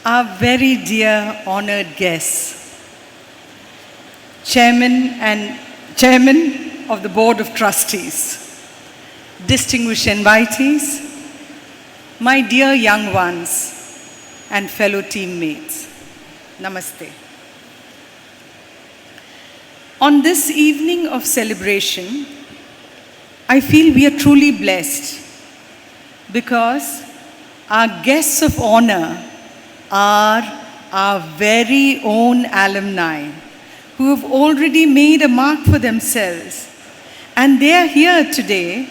Our very dear honored guests, Chairman of the Board of Trustees, distinguished invitees, my dear young ones, and fellow teammates, Namaste. On this evening of celebration, I feel we are truly blessed because our guests of honor are our very own alumni who have already made a mark for themselves. And they are here today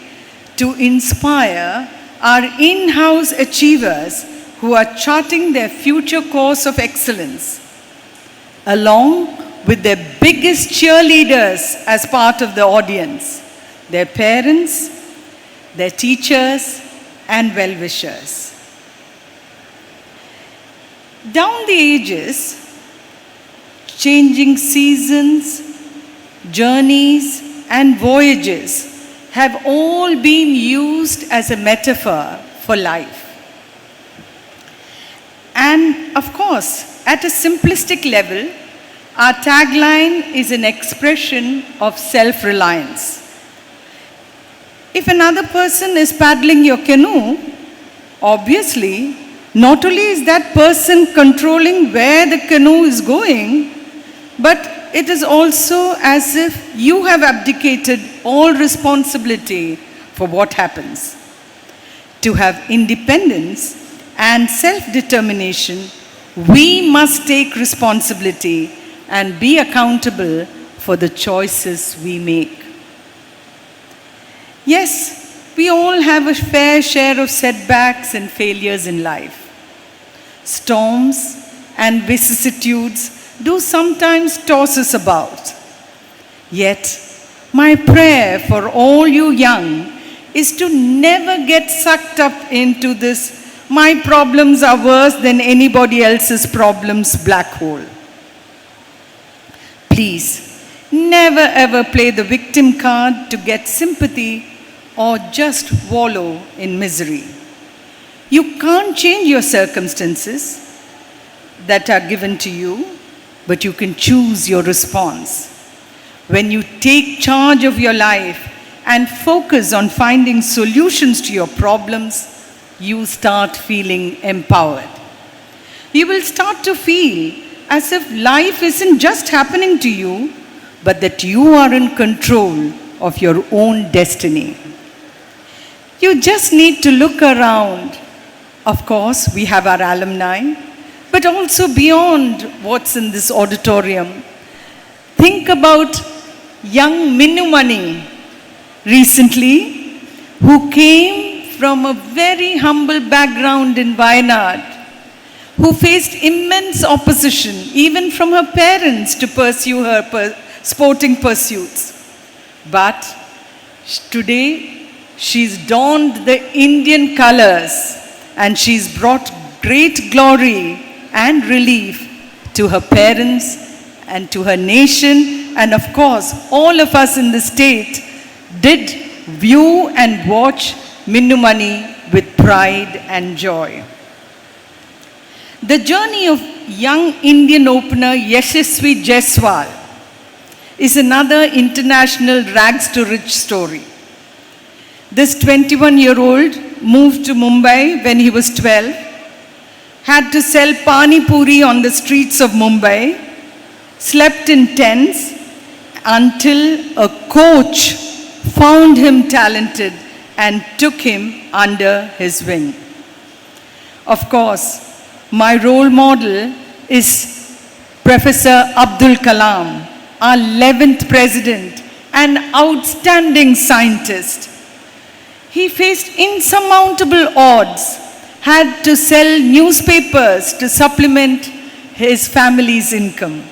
to inspire our in-house achievers who are charting their future course of excellence, along with their biggest cheerleaders as part of the audience, their parents, their teachers, and well-wishers. Down the ages, changing seasons, journeys, and voyages have all been used as a metaphor for life. And of course, at a simplistic level, our tagline is an expression of self-reliance. If another person is paddling your canoe, obviously, not only is that person controlling where the canoe is going, but it is also as if you have abdicated all responsibility for what happens. To have independence and self-determination, we must take responsibility and be accountable for the choices we make. Yes, we all have a fair share of setbacks and failures in life. Storms and vicissitudes do sometimes toss us about. Yet, my prayer for all you young is to never get sucked up into this "my problems are worse than anybody else's problems" black hole. Please, never ever play the victim card to get sympathy or just wallow in misery. You can't change your circumstances that are given to you, but you can choose your response. When you take charge of your life and focus on finding solutions to your problems, you start feeling empowered. You will start to feel as if life isn't just happening to you, but that you are in control of your own destiny. You just need to look around. Of course, we have our alumni, but also beyond what's in this auditorium. Think about young Minnu Mani recently, who came from a very humble background in Wayanad, who faced immense opposition, even from her parents, to pursue her sporting pursuits. But today, she's donned the Indian colors and she's brought great glory and relief to her parents and to her nation. And of course, all of us in the state did view and watch Minnu Mani with pride and joy. The journey of young Indian opener Yashasvi Jaiswal is another international rags to rich story. This 21-year-old moved to Mumbai when he was 12, had to sell pani puri on the streets of Mumbai, slept in tents until a coach found him talented and took him under his wing. Of course, my role model is Professor Abdul Kalam, our 11th president, an outstanding scientist. He faced insurmountable odds, had to sell newspapers to supplement his family's income.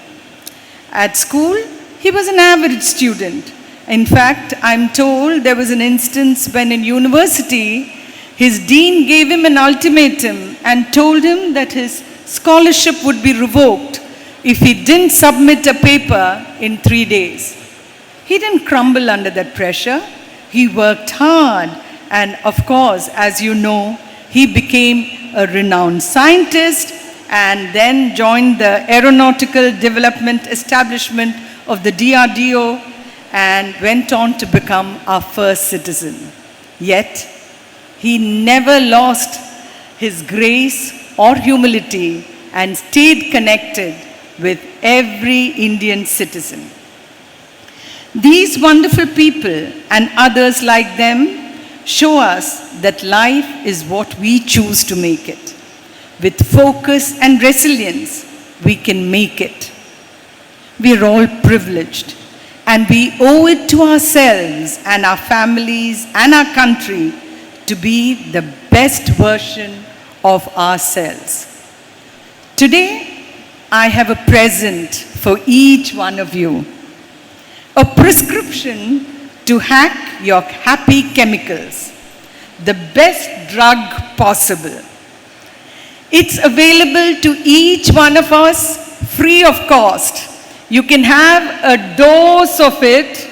At school, he was an average student. In fact, I'm told there was an instance when in university, his dean gave him an ultimatum and told him that his scholarship would be revoked if he didn't submit a paper in 3 days. He didn't crumble under that pressure. He worked hard, and of course, as you know, he became a renowned scientist and then joined the Aeronautical Development Establishment of the DRDO and went on to become our first citizen. Yet, he never lost his grace or humility and stayed connected with every Indian citizen. These wonderful people and others like them show us that life is what we choose to make it. With focus and resilience, we can make it. We are all privileged, and we owe it to ourselves and our families and our country to be the best version of ourselves. Today, I have a present for each one of you. A prescription to hack your happy chemicals. The best drug possible. It's available to each one of us free of cost. You can have a dose of it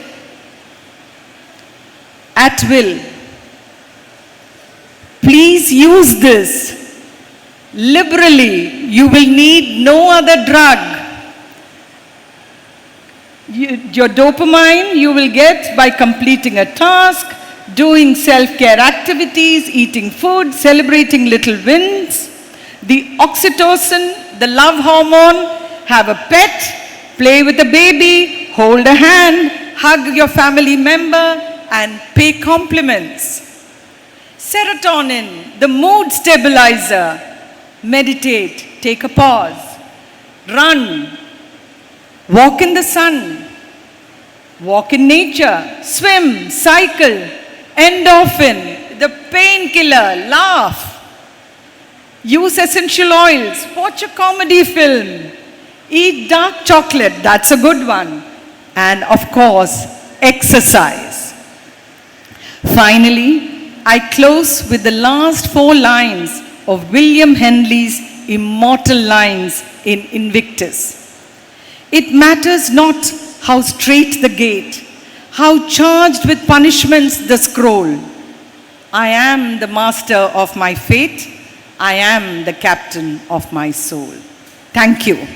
at will. Please use this liberally. You will need no other drug. Your dopamine you will get by completing a task, doing self-care activities, eating food, celebrating little wins. The oxytocin, the love hormone, have a pet, play with a baby, hold a hand, hug your family member, and pay compliments. Serotonin, the mood stabilizer, meditate, take a pause, run, walk in the sun, walk in nature, swim, cycle, endorphin, the painkiller, laugh. Use essential oils, watch a comedy film, eat dark chocolate, that's a good one. And of course, exercise. Finally, I close with the last 4 lines of William Henley's immortal lines in Invictus. It matters not how straight the gate, how charged with punishments the scroll. I am the master of my fate. I am the captain of my soul. Thank you.